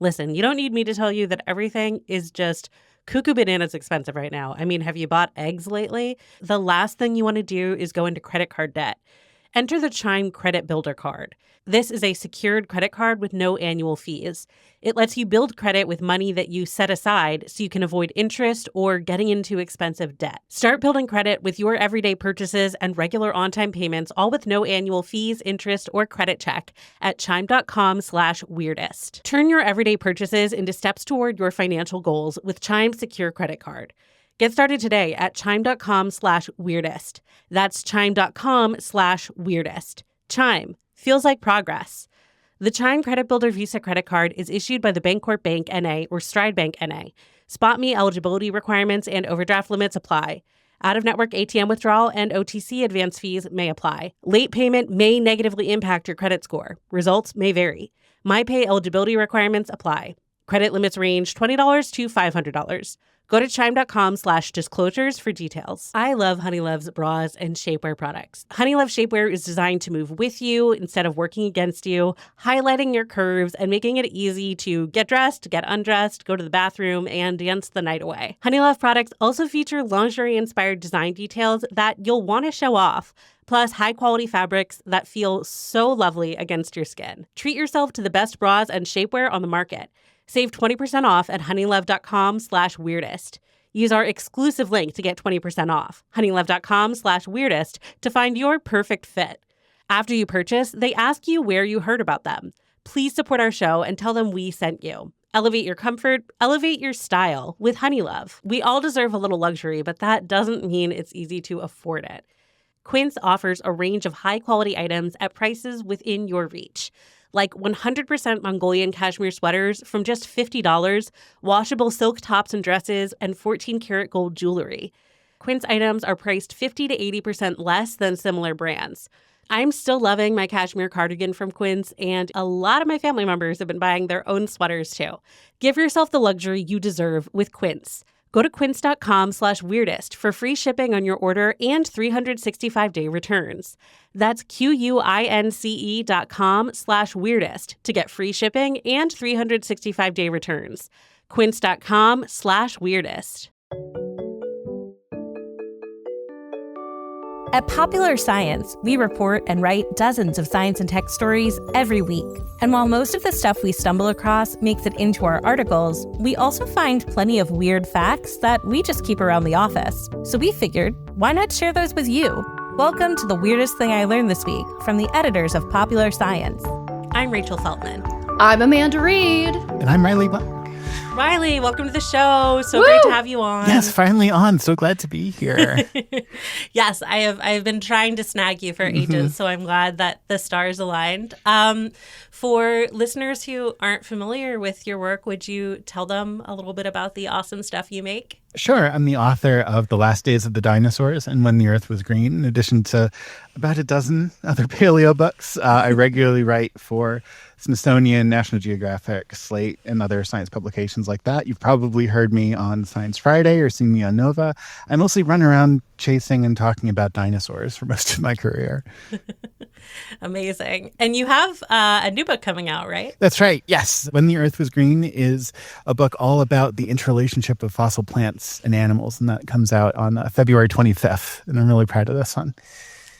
Listen, you don't need me to tell you that everything is just cuckoo bananas expensive right now. I mean, have you bought eggs lately? The last thing you want to do is go into credit card debt. Enter the Chime Credit Builder Card. This is a secured credit card with no annual fees. It lets you build credit with money that you set aside so you can avoid interest or getting into expensive debt. Start building credit with your everyday purchases and regular on-time payments, all with no annual fees, interest, or credit check at chime.com/weirdest. Turn your everyday purchases into steps toward your financial goals with Chime's secure credit card. Get started today at chime.com/weirdest. That's chime.com/weirdest. Chime. Feels like progress. The Chime Credit Builder Visa Credit Card is issued by the Bancorp Bank N.A. or Stride Bank N.A. SpotMe eligibility requirements and overdraft limits apply. Out-of-network ATM withdrawal and OTC advance fees may apply. Late payment may negatively impact your credit score. Results may vary. MyPay eligibility requirements apply. Credit limits range $20 to $500. Go to chime.com/disclosures for details. I love Honeylove's bras and shapewear products. Honeylove shapewear is designed to move with you instead of working against you, highlighting your curves and making it easy to get dressed, get undressed, go to the bathroom, and dance the night away. Honeylove products also feature lingerie-inspired design details that you'll want to show off, plus high-quality fabrics that feel so lovely against your skin. Treat yourself to the best bras and shapewear on the market. Save 20% off at honeylove.com/weirdest. Use our exclusive link to get 20% off. honeylove.com/weirdest to find your perfect fit. After you purchase, they ask you where you heard about them. Please support our show and tell them we sent you. Elevate your comfort, elevate your style with Honeylove. We all deserve a little luxury, but that doesn't mean it's easy to afford it. Quince offers a range of high-quality items at prices within your reach. Like 100% Mongolian cashmere sweaters from just $50, washable silk tops and dresses, and 14-karat gold jewelry. Quince items are priced 50 to 80% less than similar brands. I'm still loving my cashmere cardigan from Quince, and a lot of my family members have been buying their own sweaters too. Give yourself the luxury you deserve with Quince. Go to quince.com/weirdest for free shipping on your order and 365-day returns. That's QUINCE.com/weirdest to get free shipping and 365-day returns. Quince.com/weirdest. At Popular Science, we report and write dozens of science and tech stories every week. And while most of the stuff we stumble across makes it into our articles, we also find plenty of weird facts that we just keep around the office. So we figured, why not share those with you? Welcome to The Weirdest Thing I Learned This Week from the editors of Popular Science. I'm Rachel Feltman. I'm Amanda Reed. And I'm Riley Buck. Riley, welcome to the show. So great to have you on. Yes, finally on. So glad to be here. Yes, I've been trying to snag you for ages, so I'm glad that the stars aligned. For listeners who aren't familiar with your work, would you tell them a little bit about the awesome stuff you make? Sure. I'm the author of The Last Days of the Dinosaurs and When the Earth Was Green, in addition to about a dozen other paleo books. I regularly write for Smithsonian, National Geographic, Slate, and other science publications like that. You've probably heard me on Science Friday or seen me on Nova. I mostly run around chasing and talking about dinosaurs for most of my career. Amazing. And you have a new book coming out, right? That's right. Yes. When the Earth Was Green is a book all about the interrelationship of fossil plants and animals, and that comes out on February 25th. And I'm really proud of this one.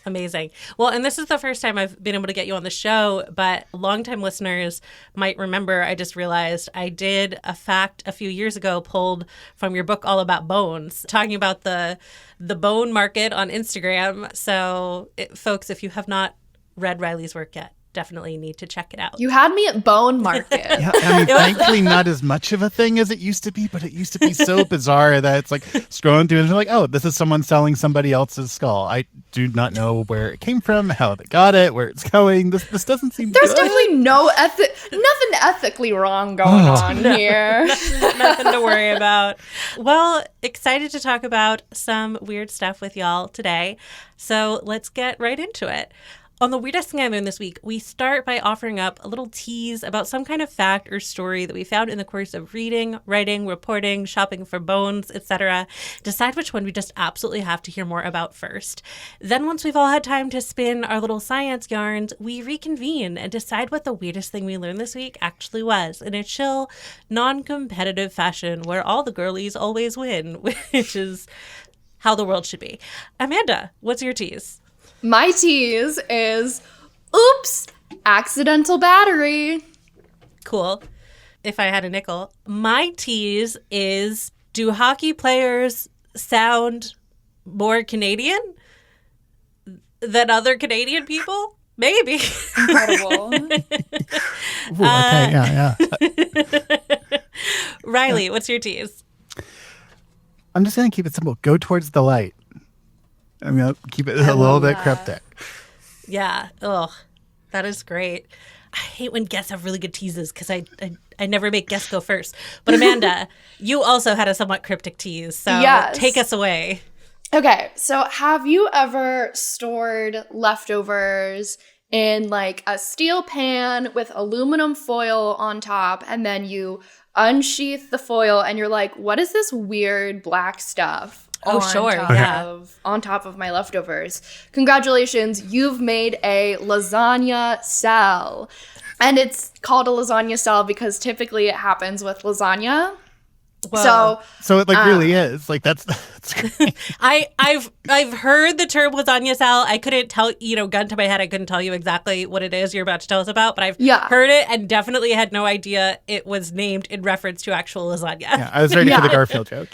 Amazing. Well, and this is the first time I've been able to get you on the show, but longtime listeners might remember, I just realized I did a fact a few years ago pulled from your book all about bones, talking about the bone market on Instagram. So folks, if you have not read Riley's work yet, definitely need to check it out. You had me at bone market. Yeah, I mean, thankfully not as much of a thing as it used to be, but it used to be so bizarre that it's like scrolling through and you're like, oh, this is someone selling somebody else's skull. I do not know where it came from, how they got it, where it's going. This doesn't seem There's good. definitely nothing ethically wrong going on here. Nothing to worry about. Well, excited to talk about some weird stuff with y'all today. So let's get right into it. On the weirdest thing I learned this week, we start by offering up a little tease about some kind of fact or story that we found in the course of reading, writing, reporting, shopping for bones, etc. Decide which one we just absolutely have to hear more about first. Then once we've all had time to spin our little science yarns, we reconvene and decide what the weirdest thing we learned this week actually was in a chill, non-competitive fashion where all the girlies always win, which is how the world should be. Amanda, what's your tease? My tease is, oops, accidental battery. Cool. If I had a nickel. My tease is, do hockey players sound more Canadian than other Canadian people? Maybe. Incredible. Ooh, okay, yeah. Riley, what's your tease? I'm just going to keep it simple. Go towards the light. I'm going to keep it a little bit cryptic. Yeah. Oh, that is great. I hate when guests have really good teases because I never make guests go first. But Amanda, you also had a somewhat cryptic tease. So take us away. Okay. So have you ever stored leftovers in like a steel pan with aluminum foil on top, and then you unsheath the foil and you're like, what is this weird black stuff? On top of my leftovers. Congratulations, you've made a lasagna cell. And it's called a lasagna cell because typically it happens with lasagna. Whoa. So it like really is. Like that's great. I've heard the term lasagna cell. I couldn't tell, gun to my head, I couldn't tell you exactly what it is you're about to tell us about, but I've heard it and definitely had no idea it was named in reference to actual lasagna. Yeah, I was ready for the Garfield joke.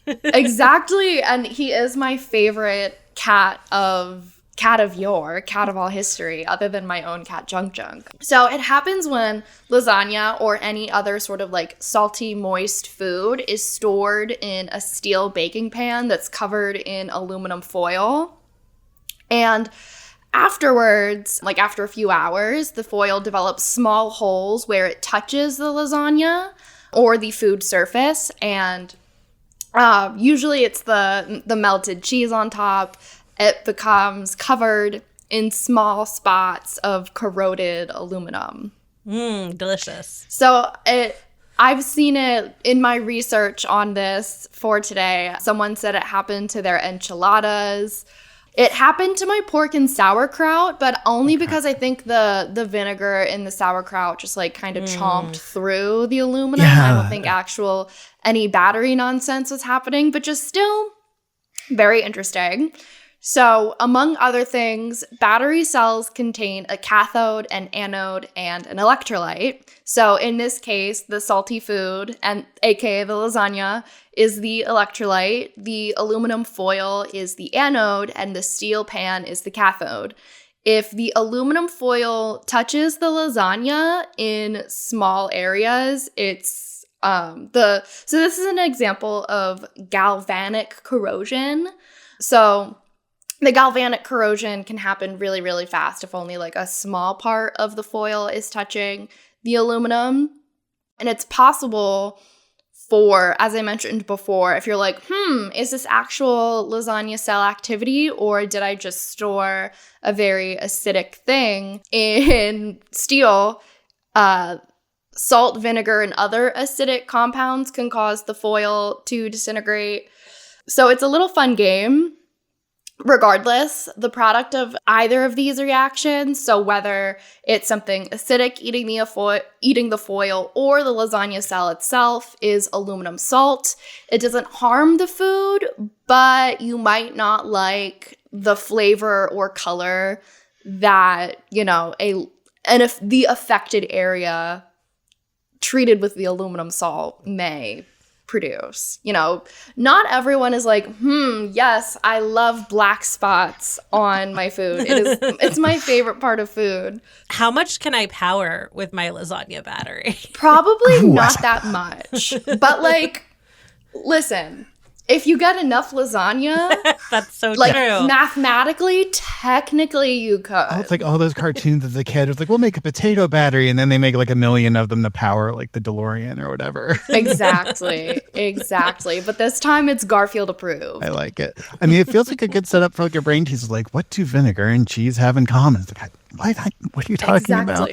Exactly. And he is my favorite cat of all history, other than my own cat Junk. So it happens when lasagna or any other sort of like salty, moist food is stored in a steel baking pan that's covered in aluminum foil. And afterwards, like after a few hours, the foil develops small holes where it touches the lasagna or the food surface, and usually it's the melted cheese on top. It becomes covered in small spots of corroded aluminum. Delicious. So I've seen it in my research on this for today. Someone said it happened to their enchiladas. It happened to my pork and sauerkraut, but only because I think the vinegar in the sauerkraut just like kind of chomped through the aluminum. I don't think any battery nonsense was happening, but just still very interesting. So among other things, battery cells contain a cathode, an anode, and an electrolyte. So in this case, the salty food, and aka the lasagna, is the electrolyte, the aluminum foil is the anode, and the steel pan is the cathode. If the aluminum foil touches the lasagna in small areas, it's so this is an example of galvanic corrosion. So the galvanic corrosion can happen really, really fast if only like a small part of the foil is touching the aluminum. And it's possible for, as I mentioned before, if you're like, is this actual lasagna cell activity, or did I just store a very acidic thing in steel? Salt, vinegar, and other acidic compounds can cause the foil to disintegrate. So it's a little fun game. Regardless, the product of either of these reactions, so whether it's something acidic eating the foil or the lasagna cell itself, is aluminum salt. It doesn't harm the food, but you might not like the flavor or color that, the affected area treated with the aluminum salt may produce. Not everyone is like, yes, I love black spots on my food. It's my favorite part of food. How much can I power with my lasagna battery? Probably not that much. But listen, if you get enough lasagna, That's so like true. mathematically, technically you could. Oh, it's like all those cartoons as a kid. It's like, we'll make a potato battery, and then they make like a million of them to power like the DeLorean or whatever. Exactly. But this time it's Garfield approved. I like it. I mean, it feels like a good setup for like your brain teases. Like, what do vinegar and cheese have in common? It's like, what are you talking about?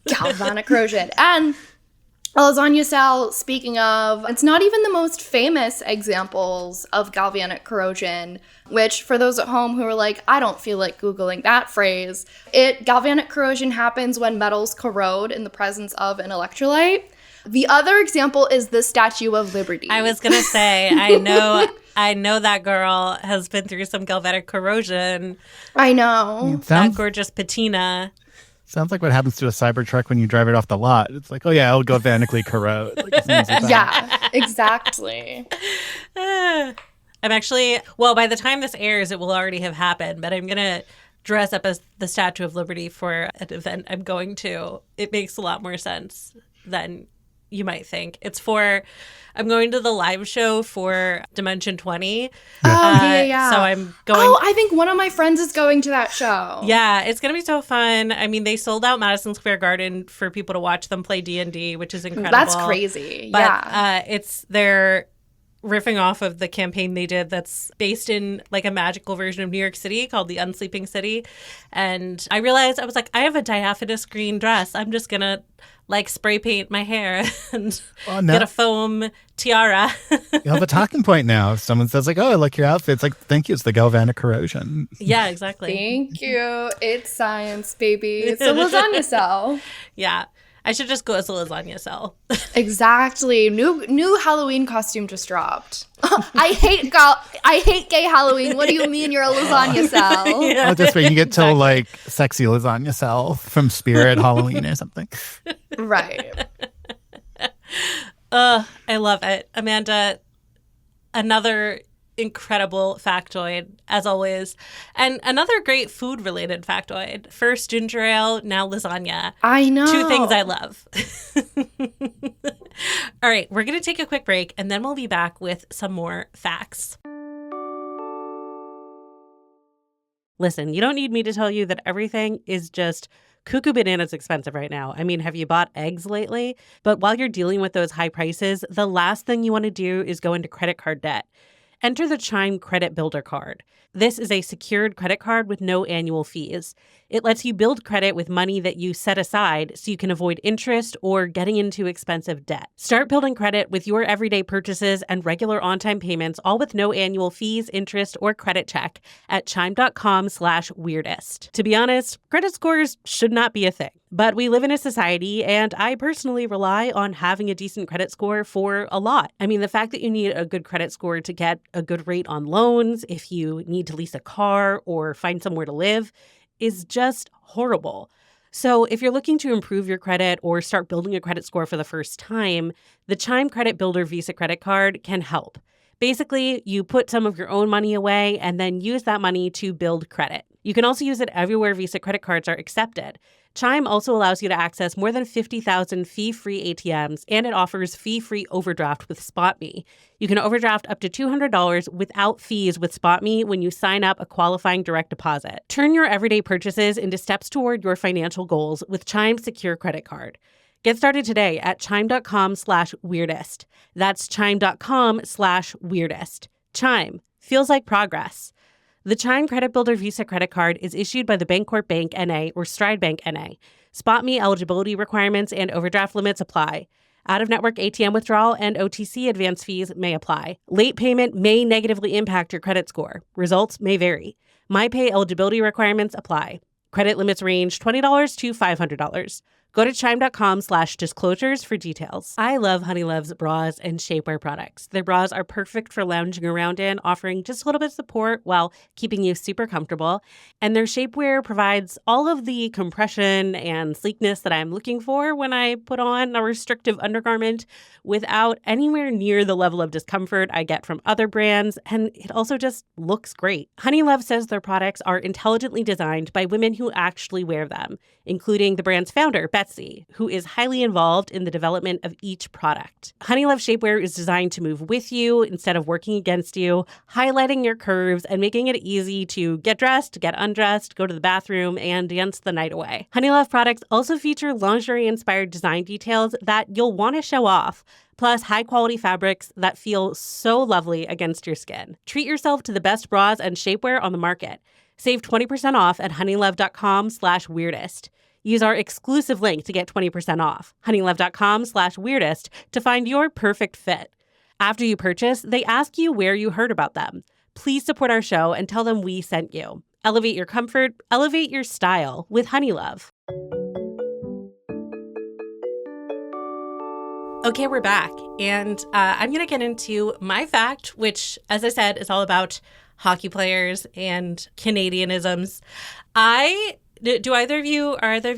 Galvanic corrosion. And lasagna cell, speaking of, it's not even the most famous examples of galvanic corrosion, which for those at home who are like, I don't feel like Googling that phrase, galvanic corrosion happens when metals corrode in the presence of an electrolyte. The other example is the Statue of Liberty. I was going to say, I know that girl has been through some galvanic corrosion. I know. That gorgeous patina. Sounds like what happens to a Cybertruck when you drive it off the lot. It's like, oh yeah, it'll galvanically corrode. Like, yeah, exactly. I'm actually, well, by the time this airs, it will already have happened, but I'm going to dress up as the Statue of Liberty for an event I'm going to. It makes a lot more sense than you might think. I'm going to the live show for Dimension 20. Yeah. So I'm going. Oh, I think one of my friends is going to that show. Yeah, it's going to be so fun. I mean, they sold out Madison Square Garden for people to watch them play D&D, which is incredible. That's crazy. But they're riffing off of the campaign they did that's based in like a magical version of New York City called the Unsleeping City. And I realized, I was like, I have a diaphanous green dress. I'm just going to like spray paint my hair and get a foam tiara. You have a talking point now. If someone says like, oh, I like your outfit, it's like, thank you, it's the galvanic corrosion. Yeah, exactly. Thank you. It's science, baby. It's a lasagna cell. Yeah. I should just go as a lasagna cell. Exactly. New Halloween costume just dropped. I hate gay Halloween. What do you mean you're a lasagna cell? Yeah. Oh, that's right. You get to like sexy lasagna cell from Spirit Halloween or something. Right. I love it. Amanda, another incredible factoid, as always. And another great food-related factoid. First ginger ale, now lasagna. I know. Two things I love. All right, we're going to take a quick break, and then we'll be back with some more facts. Listen, you don't need me to tell you that everything is just cuckoo bananas expensive right now. I mean, have you bought eggs lately? But while you're dealing with those high prices, the last thing you want to do is go into credit card debt. Enter the Chime Credit Builder Card. This is a secured credit card with no annual fees. It lets you build credit with money that you set aside so you can avoid interest or getting into expensive debt. Start building credit with your everyday purchases and regular on-time payments, all with no annual fees, interest, or credit check at chime.com/weirdest. To be honest, credit scores should not be a thing. But we live in a society, and I personally rely on having a decent credit score for a lot. I mean, the fact that you need a good credit score to get a good rate on loans, if you need to lease a car or find somewhere to live, is just horrible. So if you're looking to improve your credit or start building a credit score for the first time, the Chime Credit Builder Visa credit card can help. Basically, you put some of your own money away and then use that money to build credit. You can also use it everywhere Visa credit cards are accepted. Chime also allows you to access more than 50,000 fee-free ATMs, and it offers fee-free overdraft with SpotMe. You can overdraft up to $200 without fees with SpotMe when you sign up a qualifying direct deposit. Turn your everyday purchases into steps toward your financial goals with Chime's secure credit card. Get started today at chime.com/weirdest. That's chime.com/weirdest. Chime. Feels like progress. The Chime Credit Builder Visa credit card is issued by the Bancorp Bank N.A. or Stride Bank N.A. SpotMe eligibility requirements and overdraft limits apply. Out-of-network ATM withdrawal and OTC advance fees may apply. Late payment may negatively impact your credit score. Results may vary. MyPay eligibility requirements apply. Credit limits range $20 to $500. Go to chime.com/disclosures for details. I love Honeylove's bras and shapewear products. Their bras are perfect for lounging around in, offering just a little bit of support while keeping you super comfortable. And their shapewear provides all of the compression and sleekness that I'm looking for when I put on a restrictive undergarment without anywhere near the level of discomfort I get from other brands. And it also just looks great. Honeylove says their products are intelligently designed by women who actually wear them, including the brand's founder, Betsy Betsy, who is highly involved in the development of each product. Honeylove shapewear is designed to move with you instead of working against you, highlighting your curves and making it easy to get dressed, get undressed, go to the bathroom, and dance the night away. Honeylove products also feature lingerie-inspired design details that you'll want to show off, plus high-quality fabrics that feel so lovely against your skin. Treat yourself to the best bras and shapewear on the market. Save 20% off at honeylove.com/weirdest. Use our exclusive link to get 20% off, honeylove.com/weirdest, to find your perfect fit. After you purchase, they ask you where you heard about them. Please support our show and tell them we sent you. Elevate your comfort, elevate your style with Honeylove. Okay, we're back, and I'm going to get into my fact, which, as I said, is all about hockey players and Canadianisms. Are either of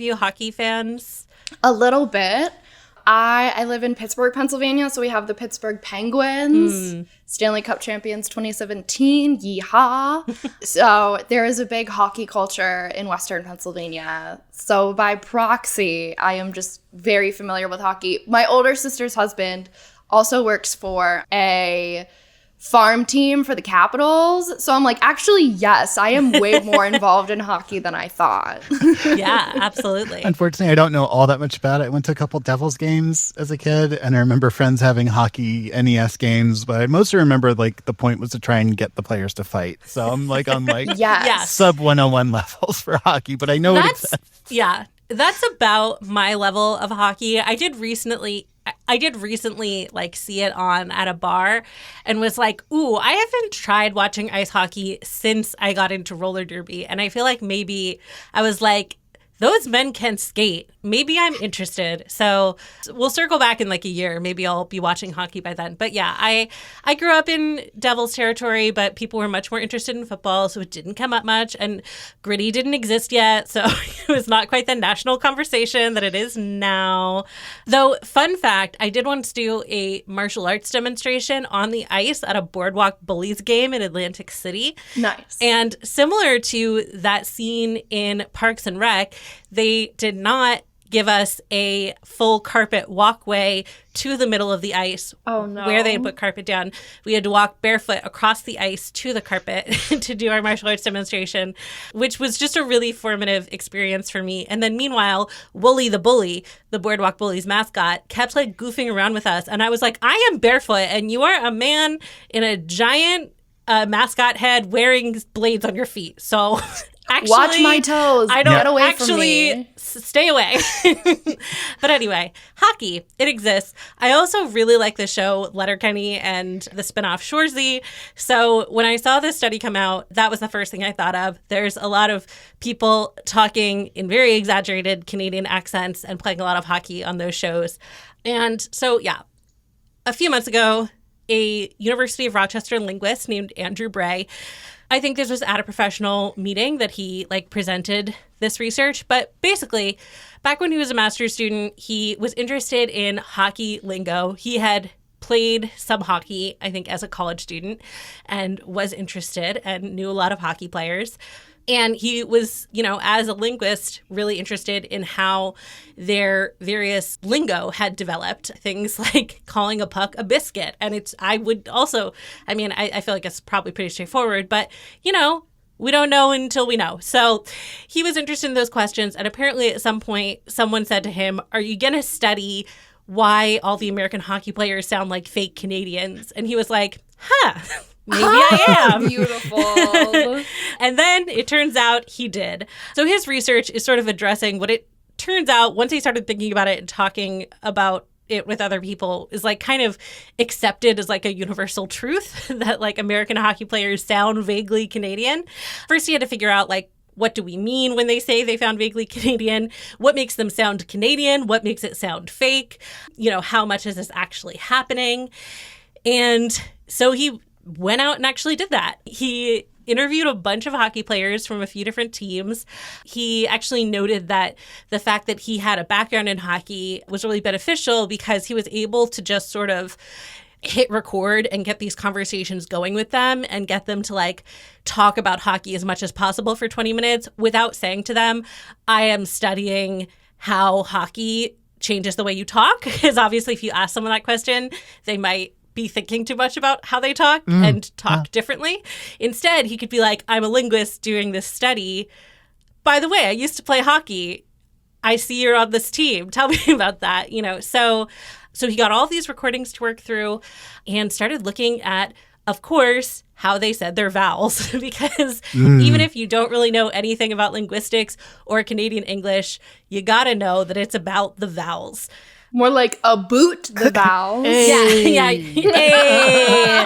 you hockey fans? A little bit. I live in Pittsburgh, Pennsylvania, so we have the Pittsburgh Penguins, Stanley Cup champions 2017, yeehaw. So there is a big hockey culture in Western Pennsylvania. So by proxy, I am just very familiar with hockey. My older sister's husband also works for a farm team for the Capitals. So I'm like, actually, yes, I am way more involved in hockey than I thought. Yeah, absolutely. Unfortunately, I don't know all that much about it. I went to a couple Devils games as a kid, and I remember friends having hockey NES games, but I mostly remember like the point was to try and get the players to fight. So I'm like on like Yes. sub 101 levels for hockey, but I know what it says. Yeah, that's about my level of hockey. I did recently like see it on at a bar and was like, ooh, I haven't tried watching ice hockey since I got into roller derby. And I feel like maybe I was like, those men can skate. Maybe I'm interested. So we'll circle back in like a year. Maybe I'll be watching hockey by then. But yeah, I grew up in Devils territory, but people were much more interested in football, so it didn't come up much. And gritty didn't exist yet, so it was not quite the national conversation that it is now. Though, fun fact, I did once do a martial arts demonstration on the ice at a Boardwalk Bullies game in Atlantic City. Nice. And similar to that scene in Parks and Rec, they did not give us a full carpet walkway to the middle of the ice. Oh, no. Where they had put carpet down. We had to walk barefoot across the ice to the carpet to do our martial arts demonstration, which was just a really formative experience for me. And then meanwhile, Wooly the Bully, the Boardwalk Bullies mascot, kept like goofing around with us. And I was like, I am barefoot and you are a man in a giant mascot head wearing blades on your feet. So... Actually, watch my toes. I don't Get away actually from me. Stay away. But anyway, hockey, it exists. I also really like the show Letterkenny and the spinoff Shoresy. So when I saw this study come out, that was the first thing I thought of. There's a lot of people talking in very exaggerated Canadian accents and playing a lot of hockey on those shows. And so, yeah, a few months ago, a University of Rochester linguist named Andrew Bray, I think this was at a professional meeting that he presented this research. But basically, back when he was a master's student, he was interested in hockey lingo. He had played some hockey, I think, as a college student and was interested and knew a lot of hockey players. And he was, as a linguist, really interested in how their various lingo had developed. Things like calling a puck a biscuit. And I feel like it's probably pretty straightforward, but, we don't know until we know. So he was interested in those questions. And apparently at some point, someone said to him, are you going to study why all the American hockey players sound like fake Canadians? And he was like, maybe I am. Beautiful. And then it turns out he did. So his research is sort of addressing what it turns out once he started thinking about it and talking about it with other people is kind of accepted as a universal truth that American hockey players sound vaguely Canadian. First, he had to figure out what do we mean when they say they found vaguely Canadian? What makes them sound Canadian? What makes it sound fake? How much is this actually happening? And so he went out and actually did that. He interviewed a bunch of hockey players from a few different teams. He actually noted that the fact that he had a background in hockey was really beneficial because he was able to just sort of hit record and get these conversations going with them and get them to talk about hockey as much as possible for 20 minutes without saying to them, I am studying how hockey changes the way you talk. Because obviously if you ask someone that question, they might be thinking too much about how they talk and talk differently. Instead, he could be like, I'm a linguist doing this study. By the way, I used to play hockey. I see you're on this team. Tell me about that. So he got all these recordings to work through and started looking at, of course, how they said their vowels. Because even if you don't really know anything about linguistics or Canadian English, you got to know that it's about the vowels. More like a boot the vowels. Yeah. Hey.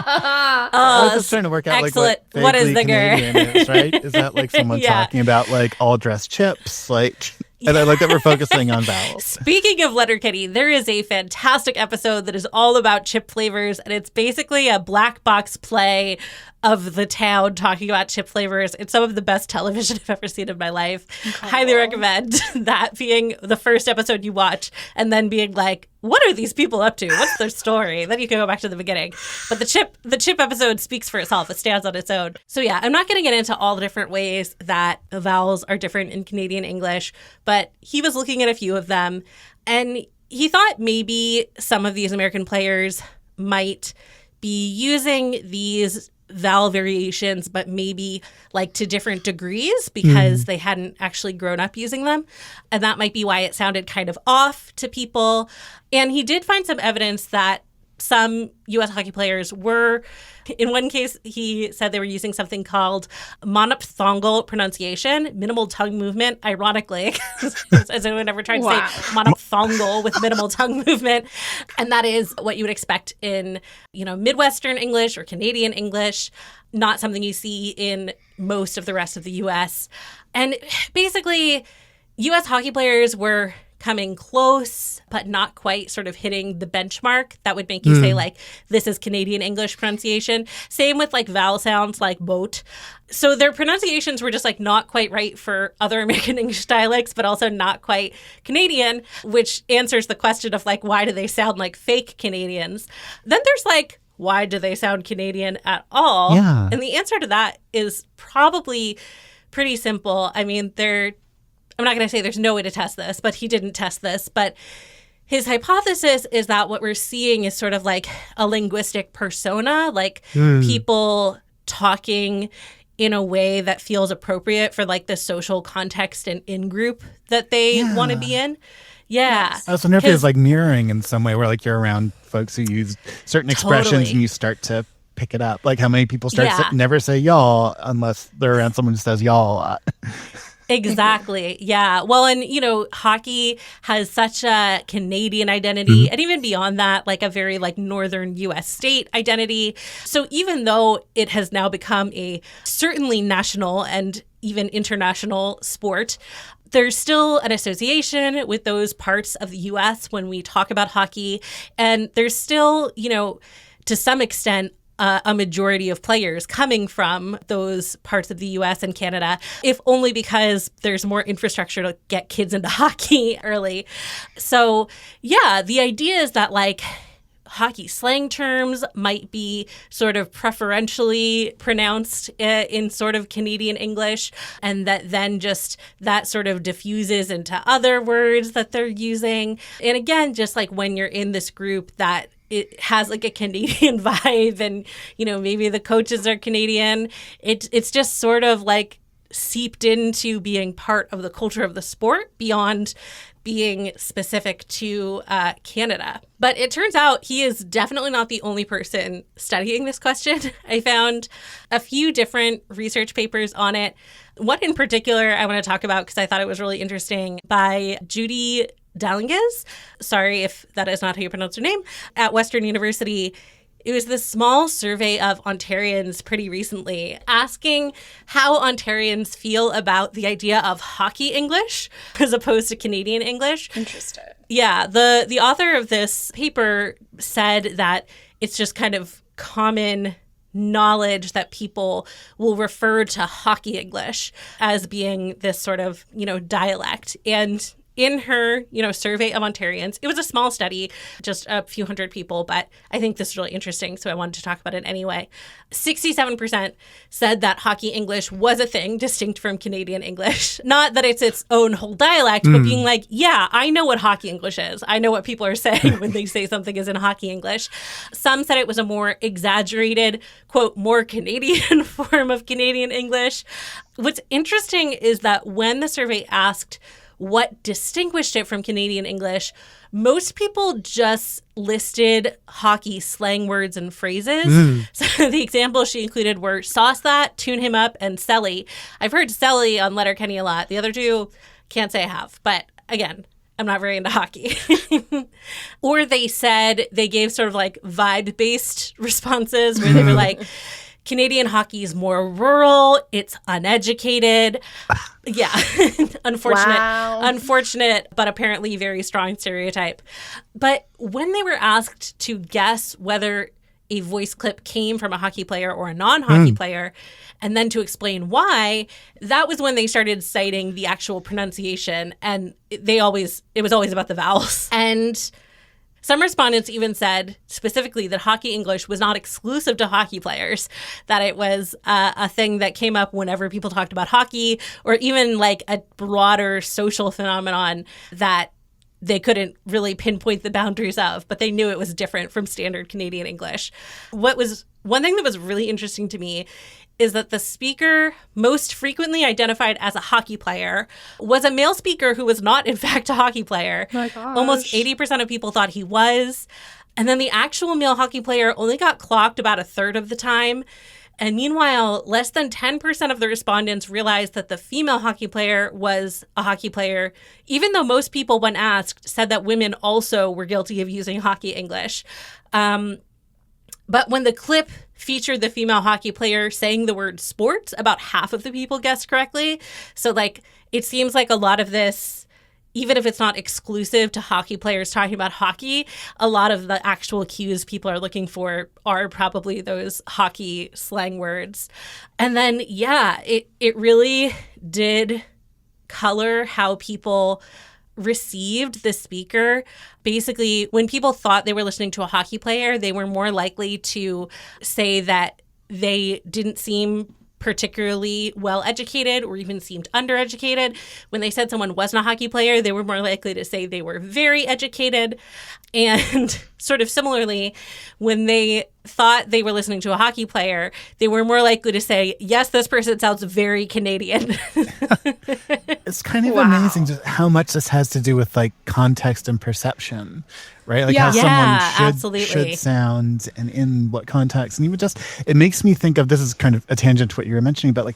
I was just trying to work out excellent. Like What is the Canadian is, right? Is that like someone talking about like all dressed chips? Like, and I like that we're focusing on vowels. Speaking of Letterkenny, there is a fantastic episode that is all about chip flavors, and it's basically a black box play of the town talking about chip flavors. It's some of the best television I've ever seen in my life. Highly recommend that being the first episode you watch, and then being like, what are these people up to? What's their story? Then you can go back to the beginning. But the chip episode speaks for itself. It stands on its own. So yeah, I'm not going to get into all the different ways that the vowels are different in Canadian English, but he was looking at a few of them, and he thought maybe some of these American players might be using these vowel variations, but maybe like to different degrees because they hadn't actually grown up using them. And that might be why it sounded kind of off to people. And he did find some evidence that some U.S. hockey players were, in one case, he said they were using something called monophthongal pronunciation, minimal tongue movement, ironically, as anyone ever tried to say monophthongal with minimal tongue movement. And that is what you would expect in, Midwestern English or Canadian English, not something you see in most of the rest of the U.S. And basically, U.S. hockey players were coming close, but not quite sort of hitting the benchmark that would make you say, like, this is Canadian English pronunciation. Same with, like, vowel sounds like boat. So their pronunciations were just, like, not quite right for other American English dialects, but also not quite Canadian, which answers the question of, like, why do they sound like fake Canadians? Then there's, like, why do they sound Canadian at all? Yeah. And the answer to that is probably pretty simple. I mean, I'm not going to say there's no way to test this, but he didn't test this. But his hypothesis is that what we're seeing is sort of like a linguistic persona, like people talking in a way that feels appropriate for like the social context and in-group that they want to be in. Yeah. I was wondering if it's like mirroring in some way where like you're around folks who use certain expressions and you start to pick it up. Like how many people never say y'all unless they're around someone who says y'all a lot. Exactly. Yeah. Well, and, hockey has such a Canadian identity and even beyond that, like a very like northern U.S. state identity. So even though it has now become a certainly national and even international sport, there's still an association with those parts of the U.S. when we talk about hockey. And there's still, to some extent, a majority of players coming from those parts of the U.S. and Canada, if only because there's more infrastructure to get kids into hockey early. So, yeah, the idea is that, like, hockey slang terms might be sort of preferentially pronounced in sort of Canadian English, and that then just that sort of diffuses into other words that they're using. And again, just like when you're in this group that it has like a Canadian vibe and, maybe the coaches are Canadian. It's just sort of like seeped into being part of the culture of the sport beyond being specific to Canada. But it turns out he is definitely not the only person studying this question. I found a few different research papers on it. One in particular I want to talk about because I thought it was really interesting, by Judy Dallinges, sorry if that is not how you pronounce her name, at Western University. It was this small survey of Ontarians pretty recently asking how Ontarians feel about the idea of hockey English as opposed to Canadian English. Interesting. Yeah, the author of this paper said that it's just kind of common knowledge that people will refer to hockey English as being this sort of, dialect. And in her, survey of Ontarians, it was a small study, just a few hundred people, but I think this is really interesting, so I wanted to talk about it anyway. 67% said that hockey English was a thing distinct from Canadian English. Not that it's its own whole dialect, but being like, yeah, I know what hockey English is. I know what people are saying when they say something is in hockey English. Some said it was a more exaggerated, quote, more Canadian form of Canadian English. What's interesting is that when the survey asked what distinguished it from Canadian English, most people just listed hockey slang words and phrases. So the examples she included were sauce that, tune him up, and selly. I've heard selly on Letterkenny a lot. The other two, can't say I have. But again, I'm not very into hockey. Or they gave sort of like vibe-based responses where they were like, Canadian hockey is more rural. It's uneducated. Yeah. Unfortunate, but apparently very strong stereotype. But when they were asked to guess whether a voice clip came from a hockey player or a non-hockey player, and then to explain why, that was when they started citing the actual pronunciation. And it was always about the vowels. And some respondents even said specifically that hockey English was not exclusive to hockey players, that it was a thing that came up whenever people talked about hockey, or even like a broader social phenomenon that they couldn't really pinpoint the boundaries of, but they knew it was different from standard Canadian English. One thing that was really interesting to me is that the speaker most frequently identified as a hockey player was a male speaker who was not, in fact, a hockey player. My gosh. Almost 80% of people thought he was. And then the actual male hockey player only got clocked about a third of the time. And meanwhile, less than 10% of the respondents realized that the female hockey player was a hockey player, even though most people, when asked, said that women also were guilty of using hockey English. But when the clip featured the female hockey player saying the word sports, about half of the people guessed correctly. So, it seems like a lot of this, even if it's not exclusive to hockey players talking about hockey, a lot of the actual cues people are looking for are probably those hockey slang words. And then, it really did color how people received the speaker. Basically, when people thought they were listening to a hockey player, they were more likely to say that they didn't seem particularly well educated or even seemed undereducated. When they said someone wasn't a hockey player, they were more likely to say they were very educated. And sort of similarly, when they thought they were listening to a hockey player, they were more likely to say, yes, this person sounds very Canadian. It's kind of amazing just how much this has to do with context and perception, right? Like how someone should sound and in what context. And it makes me think of, this is kind of a tangent to what you were mentioning, but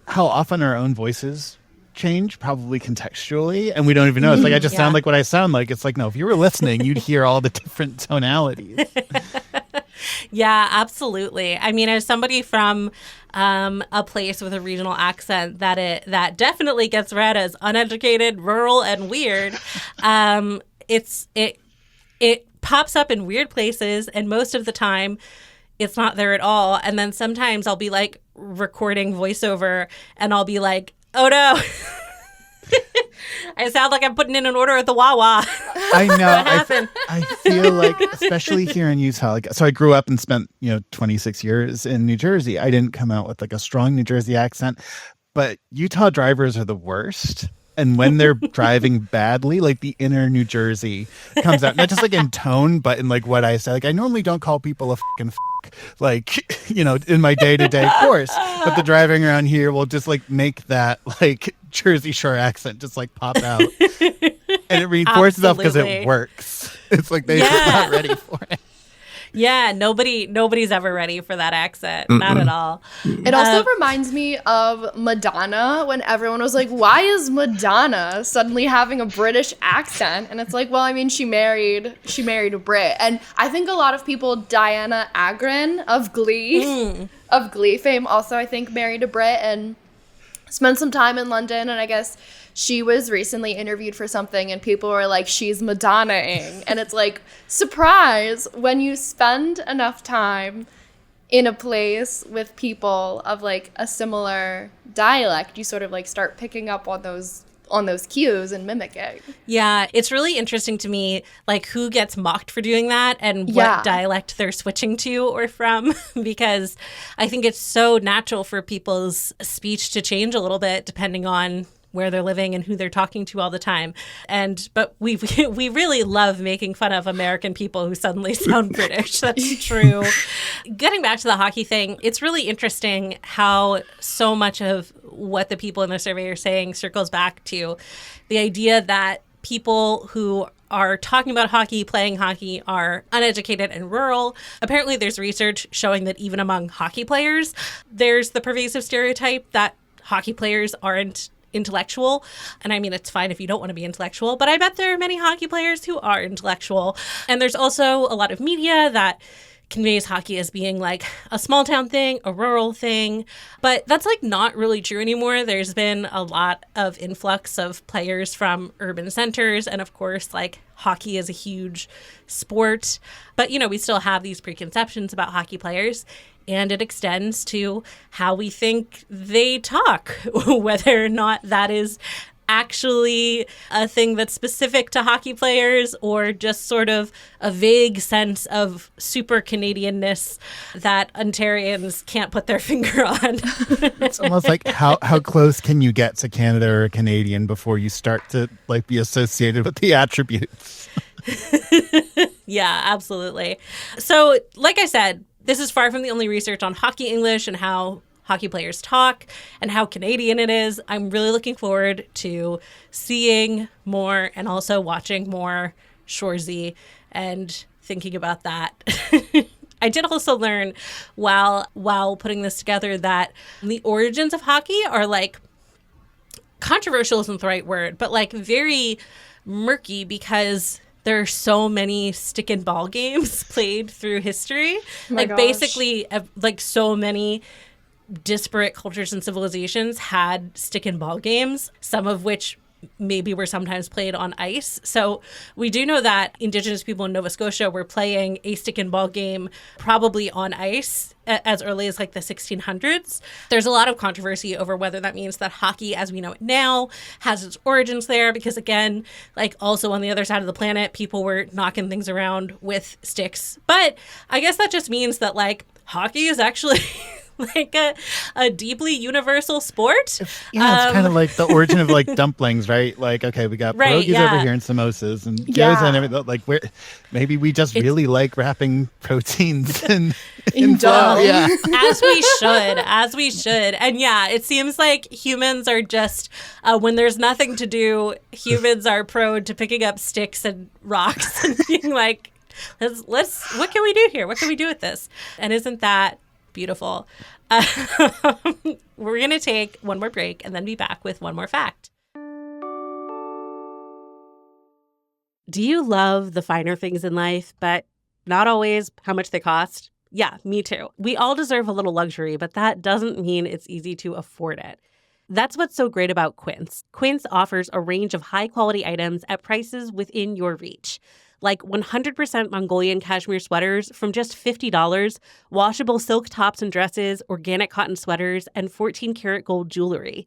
how often our own voices change, probably contextually, and we don't even know. It's I just sound like what I sound like. It's no, if you were listening, you'd hear all the different tonalities. Yeah, absolutely. I mean, as somebody from a place with a regional accent that definitely gets read as uneducated, rural, and weird, it pops up in weird places, and most of the time it's not there at all. And then sometimes I'll be recording voiceover, and I'll be like, oh no. I sound like I'm putting in an order at the Wawa. I know. What happened? I feel especially here in Utah, so I grew up and spent 26 years in New Jersey. I didn't come out with a strong New Jersey accent, but Utah drivers are the worst. And when they're driving badly, the inner New Jersey comes out, not just in tone, but in what I say. I normally don't call people a fucking in my day-to-day course, but the driving around here will just make that Jersey Shore accent just pop out, and it reinforces itself because it works. It's they're just not ready for it. Yeah, nobody's ever ready for that accent. Not at all. It also reminds me of Madonna, when everyone was like, why is Madonna suddenly having a British accent? And it's well, I mean, she married a Brit. And I think a lot of people, Diana Agron of Glee fame, also I think married a Brit and spent some time in London. And I guess she was recently interviewed for something, and people were like, she's Madonna-ing. And it's surprise, when you spend enough time in a place with people of a similar dialect, you sort of start picking up on those on those cues and mimicking. Yeah, it's really interesting to me, like who gets mocked for doing that and what dialect they're switching to or from, because I think it's so natural for people's speech to change a little bit depending on where they're living and who they're talking to all the time. But we really love making fun of American people who suddenly sound British. That's true. Getting back to the hockey thing, it's really interesting how so much of what the people in the survey are saying circles back to the idea that people who are talking about hockey, playing hockey, are uneducated and rural. Apparently, there's research showing that even among hockey players, there's the pervasive stereotype that hockey players aren't intellectual. And I mean, it's fine if you don't want to be intellectual, but I bet there are many hockey players who are intellectual. And there's also a lot of media that conveys hockey as being like a small town thing, a rural thing. But that's like not really true anymore. There's been a lot of influx of players from urban centers. And of course, like hockey is a huge sport. But, you know, we still have these preconceptions about hockey players. And it extends to how we think they talk, whether or not that is actually a thing that's specific to hockey players or just sort of a vague sense of super Canadianness that Ontarians can't put their finger on. It's almost like how close can you get to Canada or a Canadian before you start to like be associated with the attributes? Yeah, absolutely. So, like I said, this is far from the only research on hockey English and how hockey players talk and how Canadian it is. I'm really looking forward to seeing more and also watching more Shoresy and thinking about that. I did also learn while putting this together that the origins of hockey are like, controversial isn't the right word, but like very murky because there are so many stick and ball games played through history. Basically, like so many disparate cultures and civilizations had stick and ball games, some of which maybe were sometimes played on ice. So we do know that Indigenous people in Nova Scotia were playing a stick and ball game probably on ice as early as like the 1600s. There's a lot of controversy over whether that means that hockey as we know it now has its origins there, because again, like also on the other side of the planet, people were knocking things around with sticks. But I guess that just means that like hockey is actually like a deeply universal sport. Yeah, it's kind of like the origin of like dumplings, right? Like, okay, we got pierogies over here and samosas and gyoza and everything. Like, maybe we just really like wrapping proteins in dough. Yeah, as we should. And yeah, it seems like humans are just when there's nothing to do, humans are prone to picking up sticks and rocks and being like, let's what can we do here? What can we do with this? And isn't that beautiful? We're going to take one more break and then be back with one more fact. Do you love the finer things in life, but not always how much they cost? Yeah, me too. We all deserve a little luxury, but that doesn't mean it's easy to afford it. That's what's so great about Quince. Quince offers a range of high-quality items at prices within your reach. Like 100% Mongolian cashmere sweaters from just $50, washable silk tops and dresses, organic cotton sweaters, and 14-karat gold jewelry.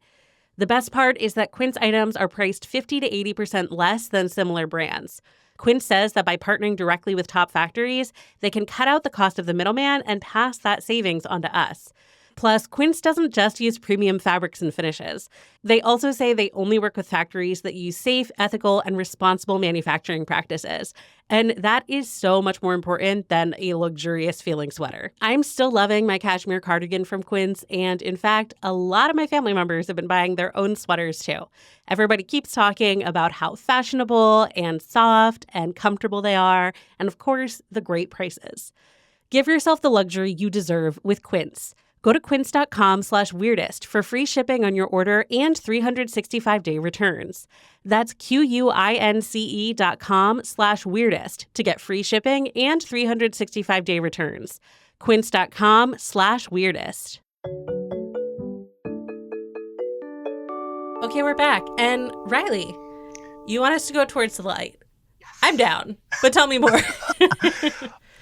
The best part is that Quince items are priced 50 to 80% less than similar brands. Quince says that by partnering directly with top factories, they can cut out the cost of the middleman and pass that savings on to us. Plus, Quince doesn't just use premium fabrics and finishes. They also say they only work with factories that use safe, ethical, and responsible manufacturing practices. And that is so much more important than a luxurious feeling sweater. I'm still loving my cashmere cardigan from Quince, and in fact, a lot of my family members have been buying their own sweaters too. Everybody keeps talking about how fashionable and soft and comfortable they are, and of course, the great prices. Give yourself the luxury you deserve with Quince. Go to quince.com/weirdest for free shipping on your order and 365-day returns. That's QUINCE.com/weirdest to get free shipping and 365-day returns. Quince.com/weirdest. Okay, we're back. And Riley, you want us to go towards the light. I'm down, but tell me more.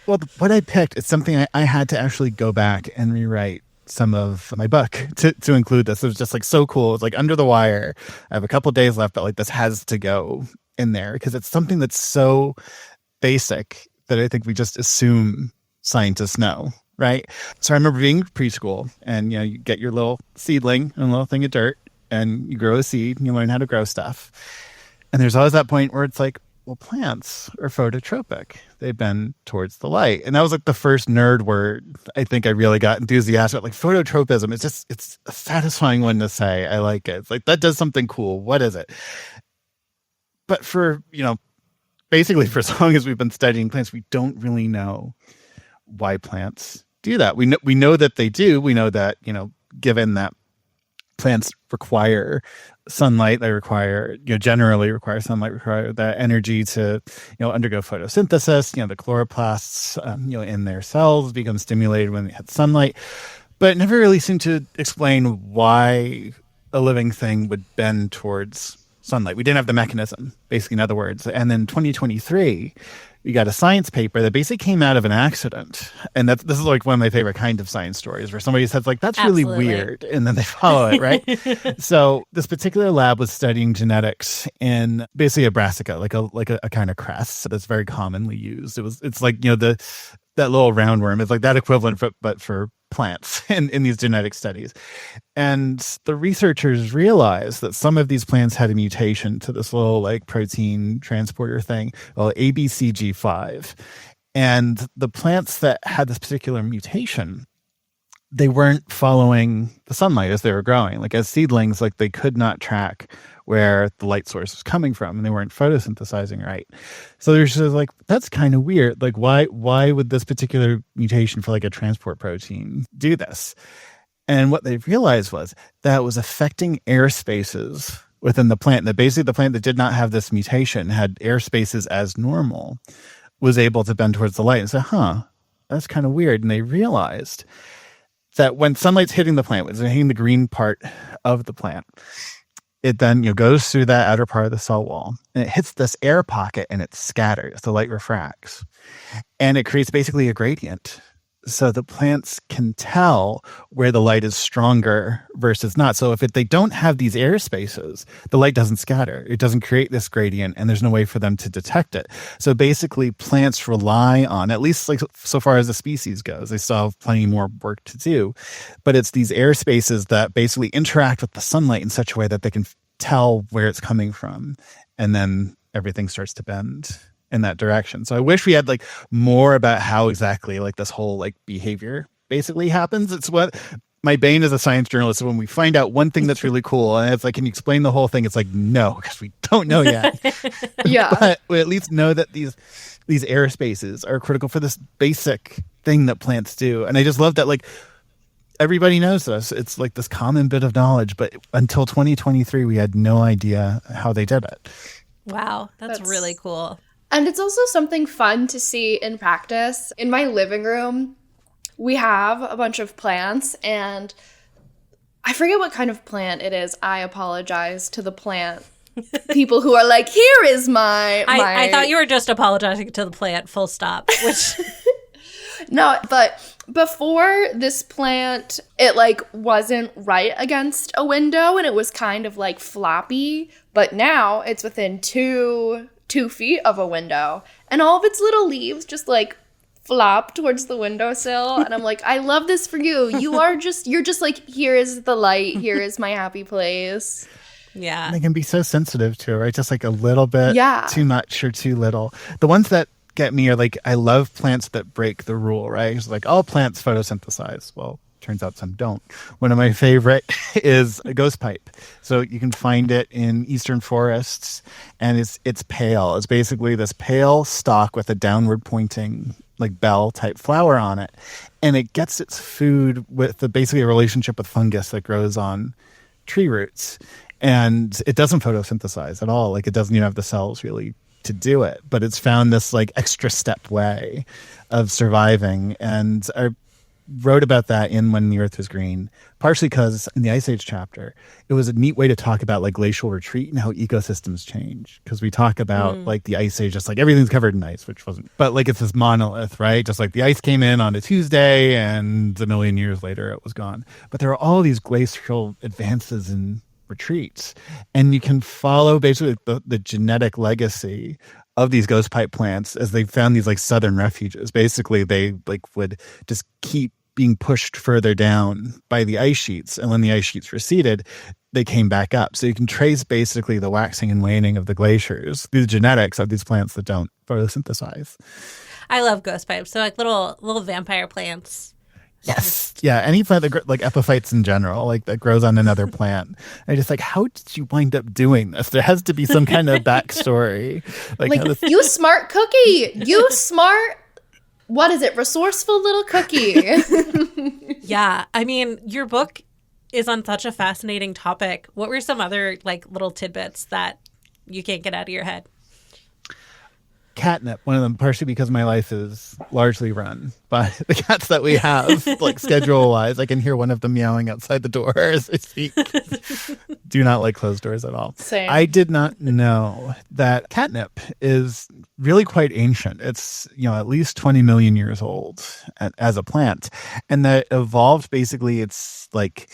Well, what I picked is something I had to actually go back and rewrite some of my book to include this. It was just like so cool. It's like under the wire. I have a couple days left, but like this has to go in there because it's something that's so basic that I think we just assume scientists know, right? So I remember being in preschool and, you get your little seedling and a little thing of dirt and you grow a seed and you learn how to grow stuff. And there's always that point where it's like, well, plants are phototropic. They bend towards the light. And that was like the first nerd word I think I really got enthusiastic about. Like phototropism, it's a satisfying one to say. I like it. It's like, that does something cool. What is it? But for, basically for as long as we've been studying plants, we don't really know why plants do that. We know that they do. We know that, given that plants require sunlight, they require, generally require sunlight, require that energy to, undergo photosynthesis. The chloroplasts, in their cells become stimulated when they hit sunlight. But it never really seemed to explain why a living thing would bend towards sunlight. We didn't have the mechanism, basically, in other words. And then 2023, we got a science paper that basically came out of an accident. And this is like one of my favorite kind of science stories where somebody says like, that's really weird. And then they follow it, right? So this particular lab was studying genetics in basically a brassica, like a kind of cress that's very commonly used. It's like, that little roundworm. It's like that equivalent, but for plants in these genetic studies. And the researchers realized that some of these plants had a mutation to this little like protein transporter thing, ABCG5. And the plants that had this particular mutation, they weren't following the sunlight as they were growing. Like as seedlings, like they could not track where the light source was coming from, and they weren't photosynthesizing right. So they're just like, that's kind of weird. Like why would this particular mutation for like a transport protein do this? And what they realized was that it was affecting air spaces within the plant. That basically the plant that did not have this mutation had air spaces as normal, was able to bend towards the light and say, that's kind of weird. And they realized that when sunlight's hitting the plant, when it's hitting the green part of the plant, it then goes through that outer part of the cell wall and it hits this air pocket and it scatters. The light refracts and it creates basically a gradient. So the plants can tell where the light is stronger versus not. So if they don't have these air spaces, the light doesn't scatter. It doesn't create this gradient and there's no way for them to detect it. So basically plants rely on, at least like so far as the species goes, they still have plenty more work to do, but it's these air spaces that basically interact with the sunlight in such a way that they can tell where it's coming from. And then everything starts to bend in that direction. So I wish we had like more about how exactly like this whole like behavior basically happens. It's what my bane as a science journalist, when we find out one thing that's really cool and it's like, can you explain the whole thing? It's like, no, because we don't know yet. Yeah. But we at least know that these air spaces are critical for this basic thing that plants do. And I just love that like everybody knows this. It's like this common bit of knowledge, but until 2023, we had no idea how they did it. Wow, that's really cool. And it's also something fun to see in practice. In my living room, we have a bunch of plants, and I forget what kind of plant it is. I apologize to the plant people who are like, here is my... I thought you were just apologizing to the plant, full stop. Which No, but before this plant, it like wasn't right against a window, and it was kind of like floppy. But now it's within two feet of a window, and all of its little leaves just like flop towards the windowsill. And I'm like, I love this for you. You're just like, here is the light. Here is my happy place. Yeah. They can be so sensitive to it, right? Just like a little bit too much or too little. The ones that get me are like, I love plants that break the rule, right? It's like all plants photosynthesize. Well, turns out some don't. One of my favorite is a ghost pipe. So you can find it in eastern forests, and it's pale. It's basically this pale stalk with a downward pointing like bell type flower on it, and it gets its food with basically a relationship with fungus that grows on tree roots, and it doesn't photosynthesize at all. Like it doesn't even have the cells really to do it, but it's found this like extra step way of surviving. And wrote about that in When the Earth Was Green, partially because in the Ice Age chapter, it was a neat way to talk about like glacial retreat and how ecosystems change. Because we talk about like the Ice Age, just like everything's covered in ice, which wasn't, but like it's this monolith, right? Just like the ice came in on a Tuesday and a million years later it was gone. But there are all these glacial advances in retreats, and you can follow basically the genetic legacy of these ghost pipe plants as they found these like southern refuges. Basically, they like would just keep being pushed further down by the ice sheets. And when the ice sheets receded, they came back up. So you can trace basically the waxing and waning of the glaciers, the genetics of these plants that don't photosynthesize. I love ghost pipes. So like little vampire plants. Yes. Yeah. Any plant that like epiphytes in general, like that grows on another plant. I just like, how did you wind up doing this? There has to be some kind of backstory. Like you smart cookie. You smart, what is it? Resourceful little cookie. Yeah. I mean, your book is on such a fascinating topic. What were some other like little tidbits that you can't get out of your head? Catnip, one of them, partially because my life is largely run by the cats that we have, like schedule-wise. I can hear one of them meowing outside the door as I speak. Do not like closed doors at all. Same. I did not know that catnip is really quite ancient. It's, at least 20 million years old as a plant. And that evolved basically its like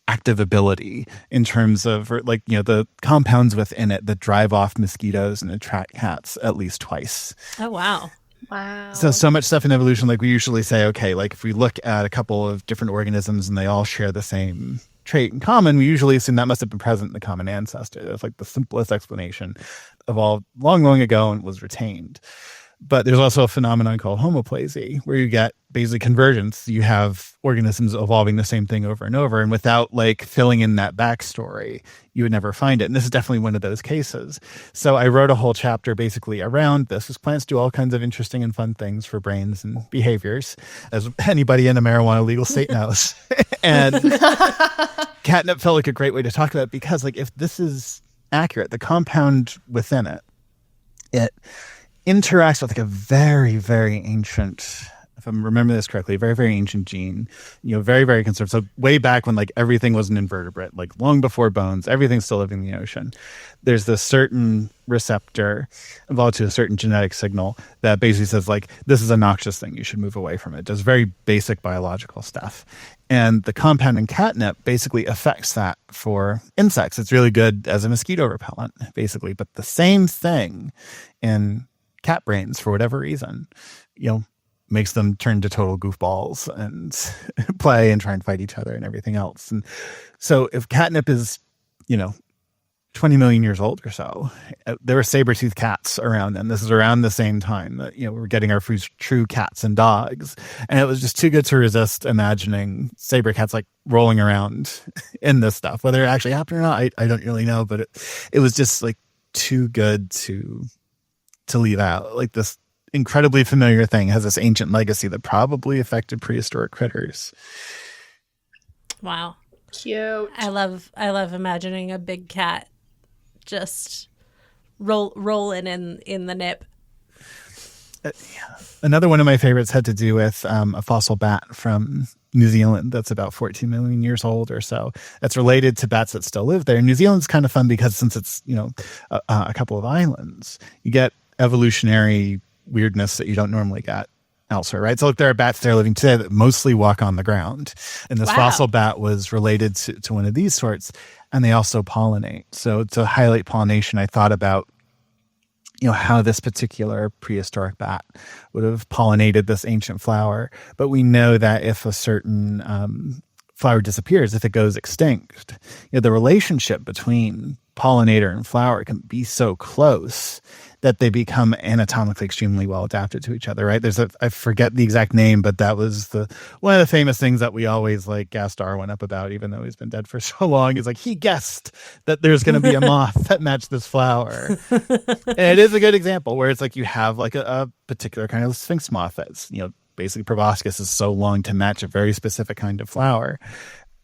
active ability in terms of like, the compounds within it that drive off mosquitoes and attract cats at least twice. Oh, wow. Wow. So much stuff in evolution, like we usually say, okay, like if we look at a couple of different organisms and they all share the same trait in common, we usually assume that must have been present in the common ancestor. That's like the simplest explanation, evolved long, long ago and was retained. But there's also a phenomenon called homoplasy, where you get basically convergence. You have organisms evolving the same thing over and over. And without like filling in that backstory, you would never find it. And this is definitely one of those cases. So I wrote a whole chapter basically around this, because plants do all kinds of interesting and fun things for brains and behaviors, as anybody in a marijuana legal state knows. And catnip felt like a great way to talk about it, because like if this is accurate, the compound within it interacts with like a very, very ancient, if I'm remembering this correctly, very, very ancient gene, very, very conserved. So way back when like everything was an invertebrate, like long before bones, everything's still living in the ocean. There's this certain receptor involved to a certain genetic signal that basically says like, this is a noxious thing, you should move away from it. It does very basic biological stuff. And the compound in catnip basically affects that for insects. It's really good as a mosquito repellent, basically. But the same thing in cat brains, for whatever reason, makes them turn to total goofballs and play and try and fight each other and everything else. And so if catnip is, 20 million years old or so, there were saber-toothed cats around then. This is around the same time that, we're getting our first true cats and dogs. And it was just too good to resist imagining saber cats like rolling around in this stuff. Whether it actually happened or not, I don't really know, but it was just like too good to leave out. Like this incredibly familiar thing has this ancient legacy that probably affected prehistoric critters. Wow. Cute. I love imagining a big cat just rolling in the nip. Another one of my favorites had to do with a fossil bat from New Zealand that's about 14 million years old or so. That's related to bats that still live there. New Zealand's kind of fun because since it's, a couple of islands, you get evolutionary weirdness that you don't normally get elsewhere, right? So look, there are bats there living today that mostly walk on the ground. And this fossil bat was related to one of these sorts, and they also pollinate. So to highlight pollination, I thought about, how this particular prehistoric bat would have pollinated this ancient flower. But we know that if a certain flower disappears, if it goes extinct, the relationship between pollinator and flower can be so close that they become anatomically extremely well adapted to each other, right? I forget the exact name, but that was one of the famous things that we always like gas Darwin up about, even though he's been dead for so long, is like he guessed that there's going to be a moth that matched this flower. And it is a good example where it's like you have like a particular kind of sphinx moth that's, basically proboscis is so long to match a very specific kind of flower.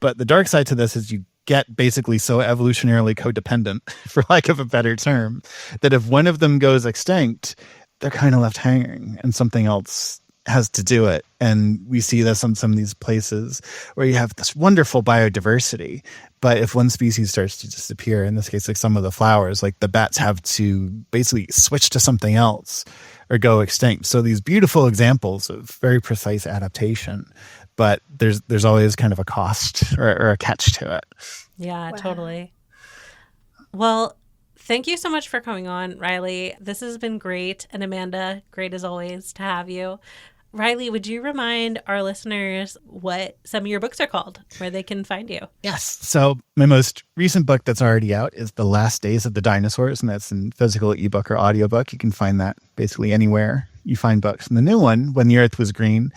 But the dark side to this is you get basically so evolutionarily codependent, for lack of a better term, that if one of them goes extinct, they're kind of left hanging and something else has to do it. And we see this on some of these places where you have this wonderful biodiversity. But if one species starts to disappear, in this case, like some of the flowers, like the bats have to basically switch to something else or go extinct. So these beautiful examples of very precise adaptation, but there's always kind of a cost or a catch to it. Yeah, totally. Well, thank you so much for coming on, Riley. This has been great. And Amanda, great as always to have you. Riley, would you remind our listeners what some of your books are called, where they can find you? Yes. So my most recent book that's already out is The Last Days of the Dinosaurs, and that's in physical ebook or audiobook. You can find that basically anywhere you find books. And the new one, When the Earth Was Green,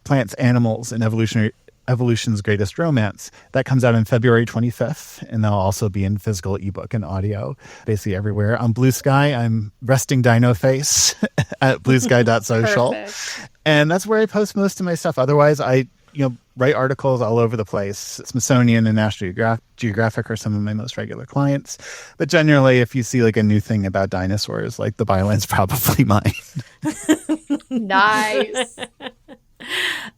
Plants, Animals, and Evolution's Greatest Romance, that comes out on February 25th, and they'll also be in physical ebook and audio basically everywhere. On Blue Sky, I'm Resting Dino Face at bluesky.social. Perfect. And that's where I post most of my stuff. Otherwise, I write articles all over the place. Smithsonian and National Geographic are some of my most regular clients. But generally, if you see like a new thing about dinosaurs, like the byline's probably mine. Nice.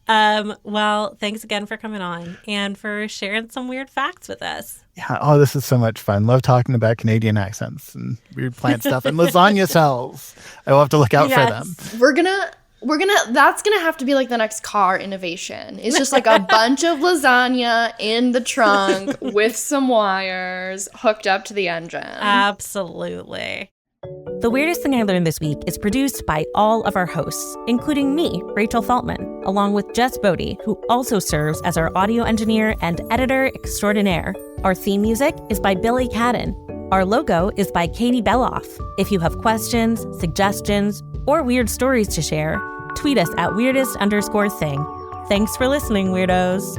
Well, thanks again for coming on and for sharing some weird facts with us. Yeah. Oh, this is so much fun. Love talking about Canadian accents and weird plant stuff and lasagna cells. I will have to look out for them. That's gonna have to be like the next car innovation. It's just like a bunch of lasagna in the trunk with some wires hooked up to the engine. Absolutely. The Weirdest Thing I Learned This Week is produced by all of our hosts, including me, Rachel Feltman, along with Jess Bodie, who also serves as our audio engineer and editor extraordinaire. Our theme music is by Billy Cadden. Our logo is by Katie Beloff. If you have questions, suggestions, or weird stories to share, tweet us at weirdest_thing. Thanks for listening, weirdos.